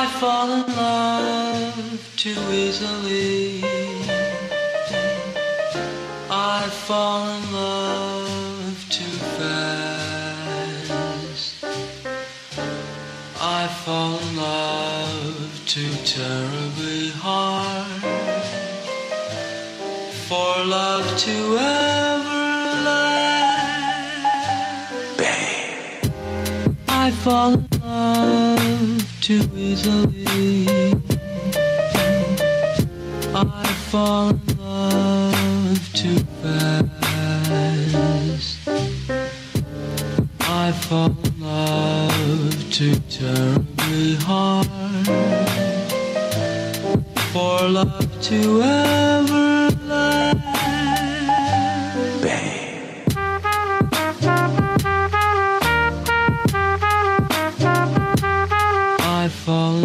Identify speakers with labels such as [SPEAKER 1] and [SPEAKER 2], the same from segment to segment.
[SPEAKER 1] fall in love too easily. I fall in love too fast. I fall in love too terribly hard for love to ever last. Babe, I fall in love too easily. I fall in love too fast. I fall in love too terribly hard for love to ever last. Babe, I fall.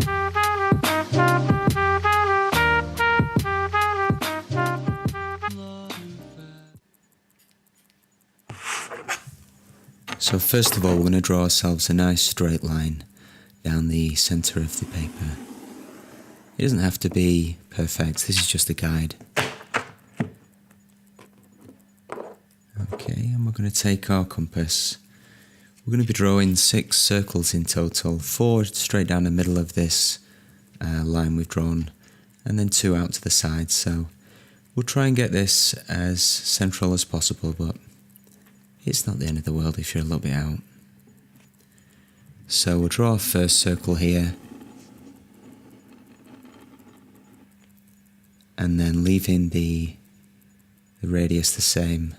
[SPEAKER 1] So first of all, we're going to draw ourselves a nice straight line down the centre of the paper. It doesn't have to be perfect, this is just a guide. Okay, and we're going to take our compass. We're going to be drawing 6 circles in total, 4 straight down the middle of this line we've drawn, and then 2 out to the side. So we'll try and get this as central as possible, but it's not the end of the world if you're a little bit out. So we'll draw our first circle here, and then leaving the radius the same.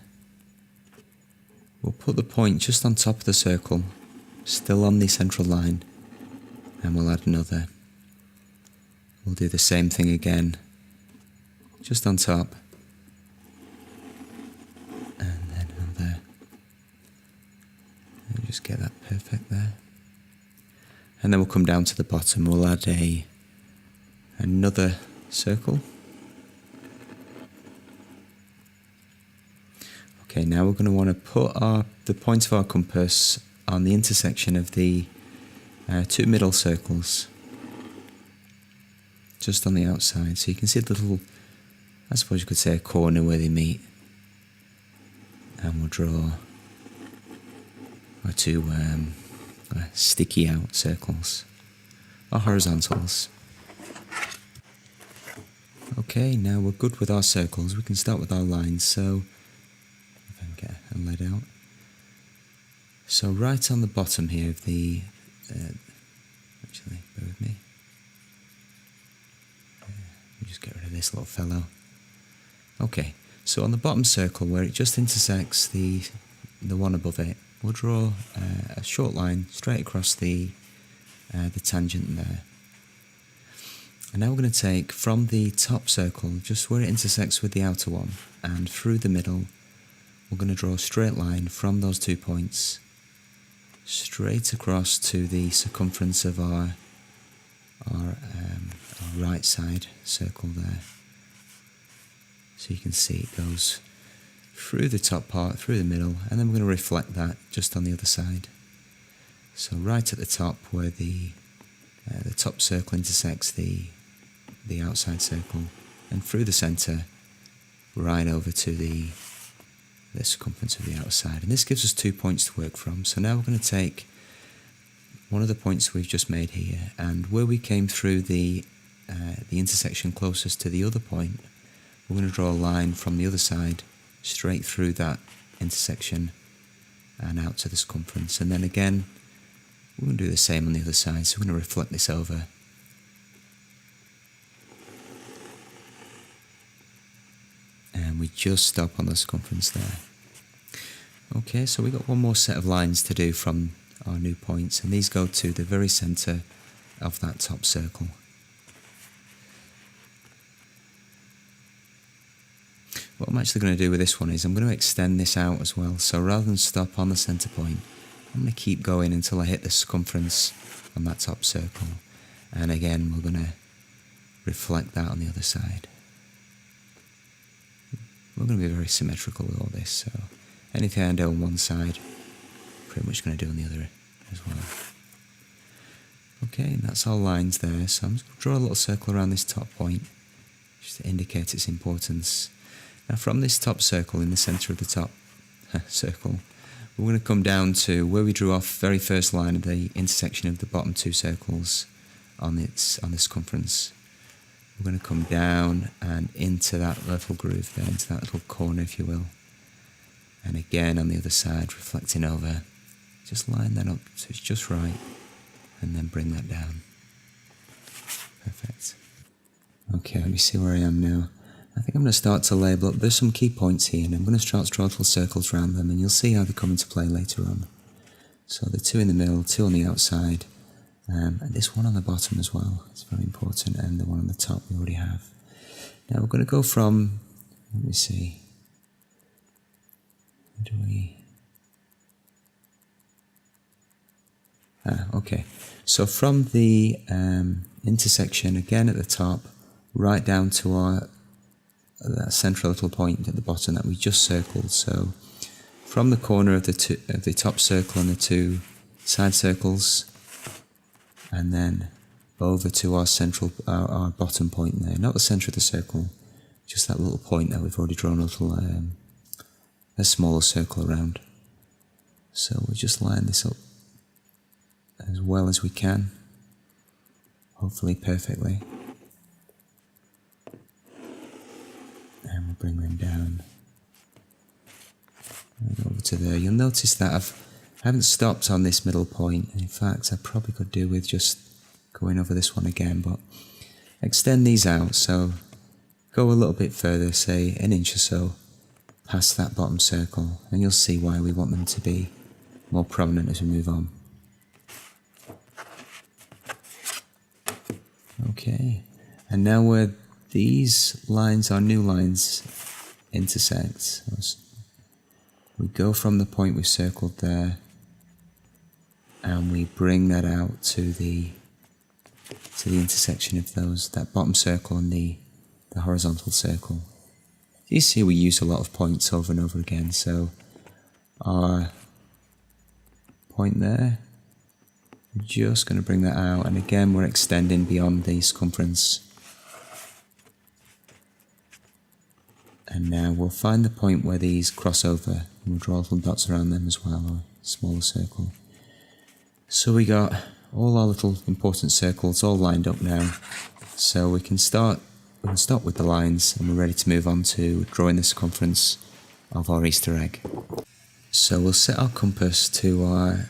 [SPEAKER 1] We'll put the point just on top of the circle, still on the central line, and we'll add another. We'll do the same thing again, just on top, and then another. And just get that perfect there. And then we'll come down to the bottom, we'll add another circle. Okay, now we're going to want to put the point of our compass on the intersection of the 2 middle circles, just on the outside. So you can see the little, I suppose you could say, a corner where they meet. And we'll draw our 2 sticky out circles, or horizontals. Okay, now we're good with our circles. We can start with our lines. So and lead out. So right on the bottom here of the, actually, bear with me. Let me just get rid of this little fellow. Okay, so on the bottom circle where it just intersects the one above it, we'll draw a short line straight across the tangent there. And now we're going to take from the top circle, just where it intersects with the outer one, and through the middle, we're going to draw a straight line from those 2 points straight across to the circumference of our right side circle there. So you can see it goes through the top part, through the middle, and then we're going to reflect that just on the other side. So right at the top where the top circle intersects the outside circle, and through the centre right over to the circumference of the outside. And this gives us 2 points to work from. So now we're going to take one of the points we've just made here, and where we came through the intersection closest to the other point, we're going to draw a line from the other side straight through that intersection and out to the circumference. And then again, we're going to do the same on the other side. So we're going to reflect this over. And we just stop on the circumference there. Okay, so we've got one more set of lines to do from our new points, and these go to the very centre of that top circle. What I'm actually going to do with this one is I'm going to extend this out as well. So rather than stop on the centre point, I'm going to keep going until I hit the circumference on that top circle. And again, we're going to reflect that on the other side. We're going to be very symmetrical with all this, so anything I do on one side, pretty much going to do on the other as well. Okay, and that's our lines there. So I'm just going to draw a little circle around this top point, just to indicate its importance. Now from this top circle, in the centre of the top circle, we're going to come down to where we drew off very first line of the intersection of the bottom two circles on the circumference. We're going to come down and into that little groove there, into that little corner, if you will. And again on the other side, reflecting over. Just line that up so it's just right, and then bring that down. Perfect. Okay, let me see where I am now. I think I'm going to start to label up. There's some key points here, and I'm going to start to draw little circles around them, and you'll see how they come into play later on. So the two in the middle, two on the outside, and this one on the bottom as well. It's very important, and the one on the top we already have. Now we're going to go from, let me see, where do we... okay, so from the intersection again at the top, right down to our that central little point at the bottom that we just circled. So from the corner of the top circle and the two side circles, and then over to our central our bottom point there, not the centre of the circle, just that little point that we've already drawn a little a smaller circle around. So we'll just line this up as well as we can, hopefully perfectly, and we'll bring them down and over to there. You'll notice that I haven't stopped on this middle point. In fact, I probably could do with just going over this one again, but extend these out, so go a little bit further, say an inch or so past that bottom circle, and you'll see why we want them to be more prominent as we move on. Okay, and now where these lines, our new lines, intersect, we go from the point we've circled there, and we bring that out to the intersection of that bottom circle and the horizontal circle. You see we use a lot of points over and over again, so our point there, we're just going to bring that out, and again we're extending beyond the circumference. And now we'll find the point where these cross over, and we'll draw little dots around them as well, or a smaller circle. So we got all our little important circles all lined up now, so we can stop with the lines, and we're ready to move on to drawing the circumference of our Easter egg. So we'll set our compass to our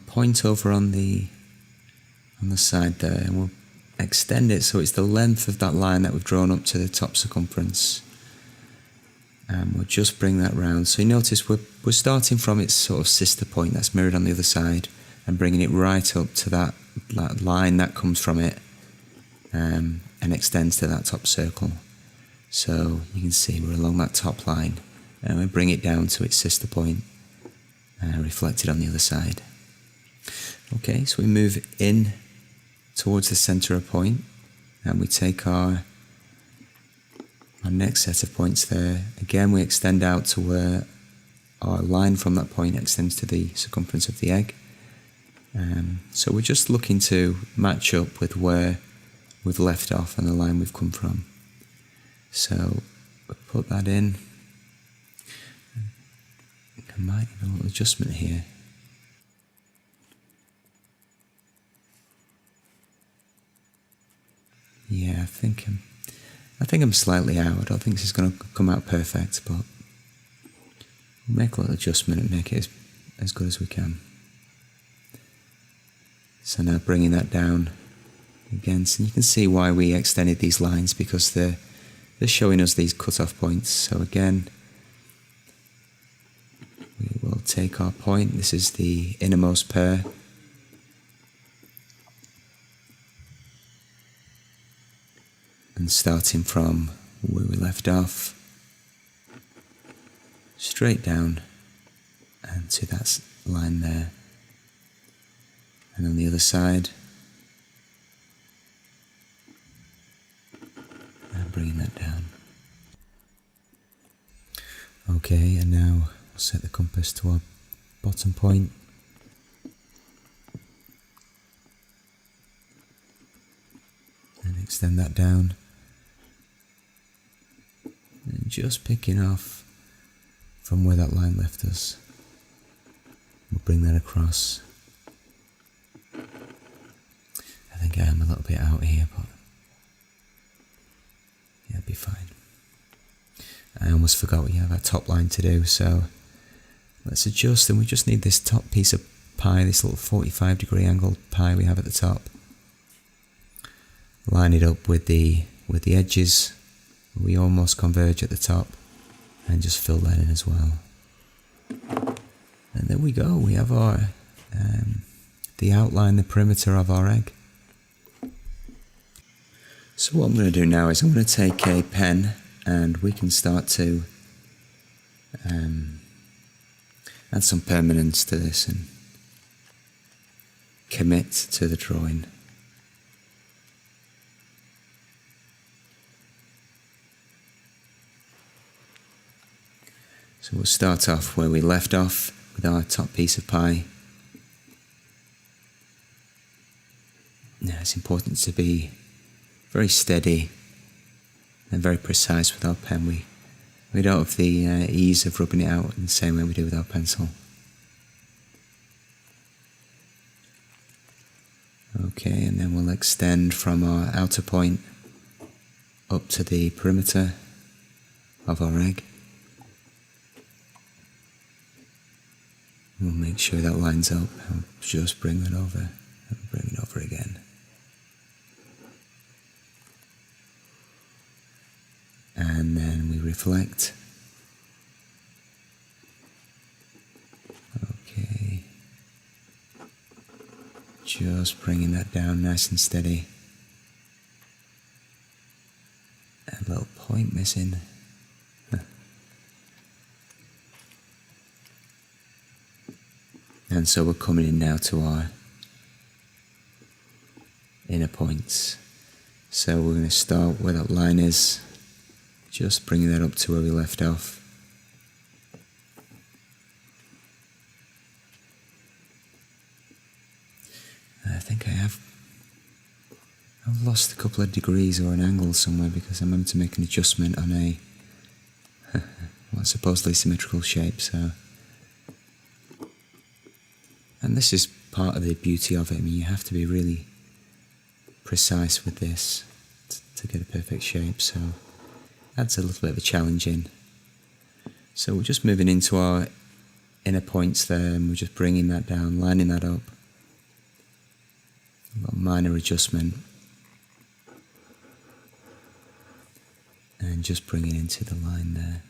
[SPEAKER 1] point over on the side there, and we'll extend it so it's the length of that line that we've drawn up to the top circumference, and we'll just bring that round. So you notice we're starting from its sort of sister point that's mirrored on the other side, and bringing it right up to that line that comes from it, and extends to that top circle. So you can see we're along that top line, and we bring it down to its sister point, reflected on the other side. Okay, so we move in towards the centre of point, and we take our next set of points there. Again, we extend out to where our line from that point extends to the circumference of the egg. So we're just looking to match up with where we've left off and the line we've come from. So we'll put that in. I might have a little adjustment here. Yeah, I think I'm slightly out. I don't think this is going to come out perfect, but we'll make a little adjustment and make it as good as we can. So now bringing that down again, so you can see why we extended these lines, because they're showing us these cut-off points. So again, we will take our point. This is the innermost pair. And starting from where we left off, straight down and to that line there. And on the other side, and bringing that down. Okay, and now we'll set the compass to our bottom point. Extend that down. And just picking off from where that line left us. We'll bring that across. I think I am a little bit out here, but yeah, it'll be fine. I almost forgot we have our top line to do, so let's adjust, and we just need this top piece of pie, this little 45-degree angled pie we have at the top. Line it up with the edges. We almost converge at the top, and just fill that in as well. And there we go. We have our the outline, the perimeter of our egg. So what I'm going to do now is I'm going to take a pen, and we can start to add some permanence to this and commit to the drawing. So we'll start off where we left off with our top piece of pie. Now it's important to be very steady and very precise with our pen. We don't have the ease of rubbing it out in the same way we do with our pencil. Okay, and then we'll extend from our outer point up to the perimeter of our egg. We'll make sure that lines up, and just bring that over, and bring it over again. And then we reflect. Okay. Just bringing that down nice and steady. A little point missing. And so we're coming in now to our inner points. So we're going to start where that line is, just bringing that up to where we left off. I think I've lost a couple of degrees or an angle somewhere because I'm having to make an adjustment on a supposedly symmetrical shape. And this is part of the beauty of it. I mean, you have to be really precise with this to get a perfect shape, so adds a little bit of a challenge in. So we're just moving into our inner points there, and we're just bringing that down, lining that up. A minor adjustment. And just bringing into the line there.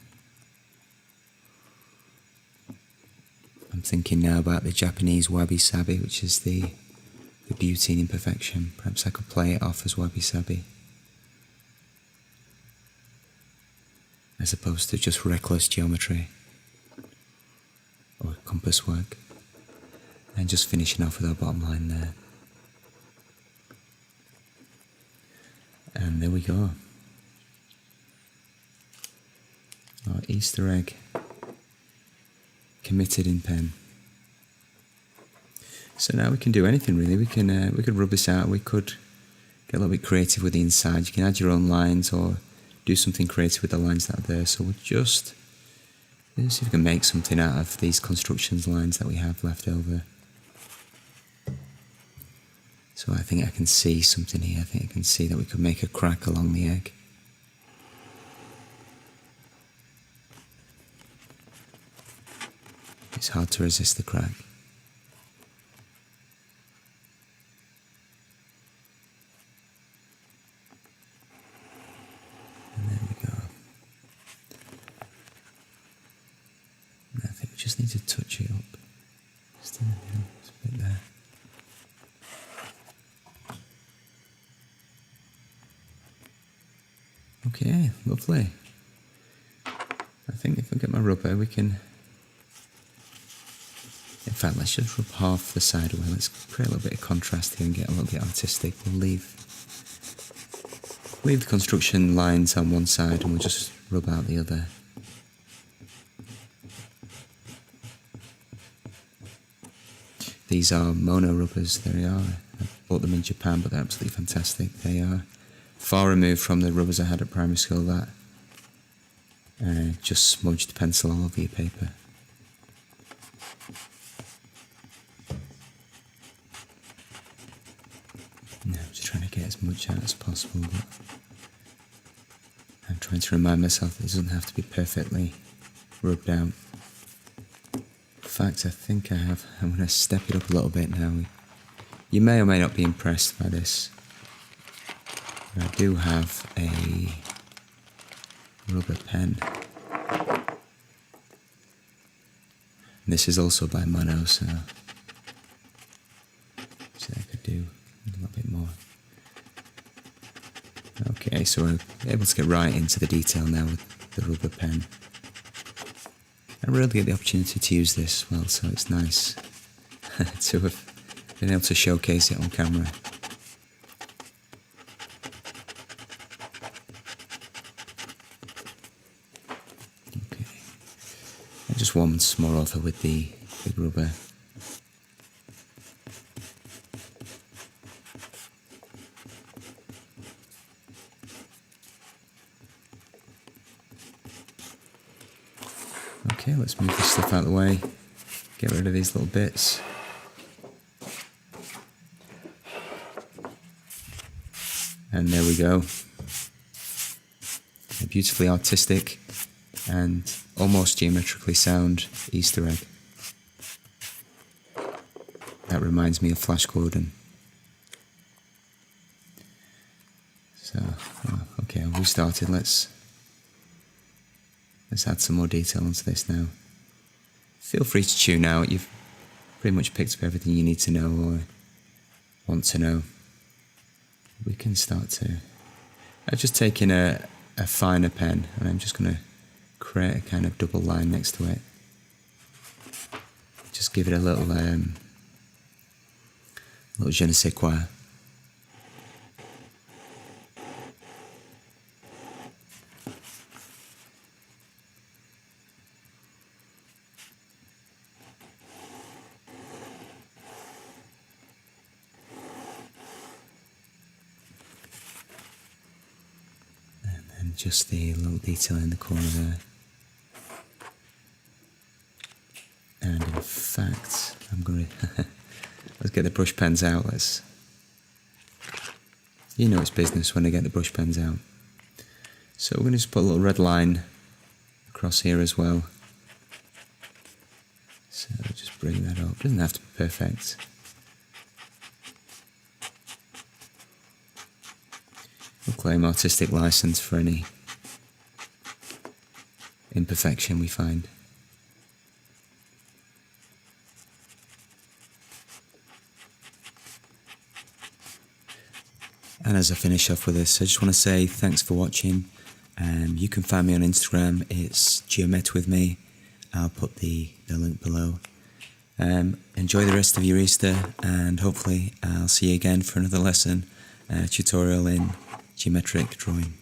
[SPEAKER 1] I'm thinking now about the Japanese wabi-sabi, which is the beauty and imperfection. Perhaps I could play it off as wabi-sabi, as opposed to just reckless geometry or compass work. And just finishing off with our bottom line there. And there we go. Our Easter egg committed in pen. So now we can do anything really. We could rub this out. We could get a little bit creative with the inside. You can add your own lines or do something creative with the lines that are there. So we'll just see if we can make something out of these constructions lines that we have left over. So I think I can see something here. I think I can see that we could make a crack along the egg. It's hard to resist the crack. And there we go. And I think we just need to touch it up. Just in the middle, just a bit there. Okay, lovely. I think if I get my rubber, we can... In fact, let's just rub half the side away. Let's create a little bit of contrast here and get a little bit artistic. We'll leave the construction lines on one side and we'll just rub out the other. These are mono rubbers. There they are. I bought them in Japan, but they're absolutely fantastic. They are far removed from the rubbers I had at primary school that just smudged pencil all over your paper. No, I'm just trying to get as much out as possible, but I'm trying to remind myself that it doesn't have to be perfectly rubbed out. In fact, I think I have. I'm going to step it up a little bit now. You may or may not be impressed by this. I do have a rubber pen. This is also by Mono, so I could do a little bit more. Okay, so I'm able to get right into the detail now with the rubber pen. I really get the opportunity to use this well, so it's nice to have been able to showcase it on camera. Okay, I just warm some more over with the big rubber. Okay, let's move this stuff out of the way, get rid of these little bits. And there we go. A beautifully artistic and almost geometrically sound Easter egg. That reminds me of Flash Gordon. So, okay, I've restarted. Let's add some more detail onto this now. Feel free to tune out. You've pretty much picked up everything you need to know or want to know. We can start to... I've just taken a finer pen and I'm just going to create a kind of double line next to it. Just give it a little je ne sais quoi. Just the little detail in the corner there. And in fact, I'm going to... let's get the brush pens out. You know it's business when I get the brush pens out. So we're going to just put a little red line across here as well. So just bring that up. Doesn't have to be perfect. We'll claim artistic license for any imperfection we find. And as I finish off with this, I just want to say thanks for watching. You can find me on Instagram, it's GeometWithMe. I'll put the link below. Enjoy the rest of your Easter, and hopefully I'll see you again for another lesson, tutorial in geometric drawing.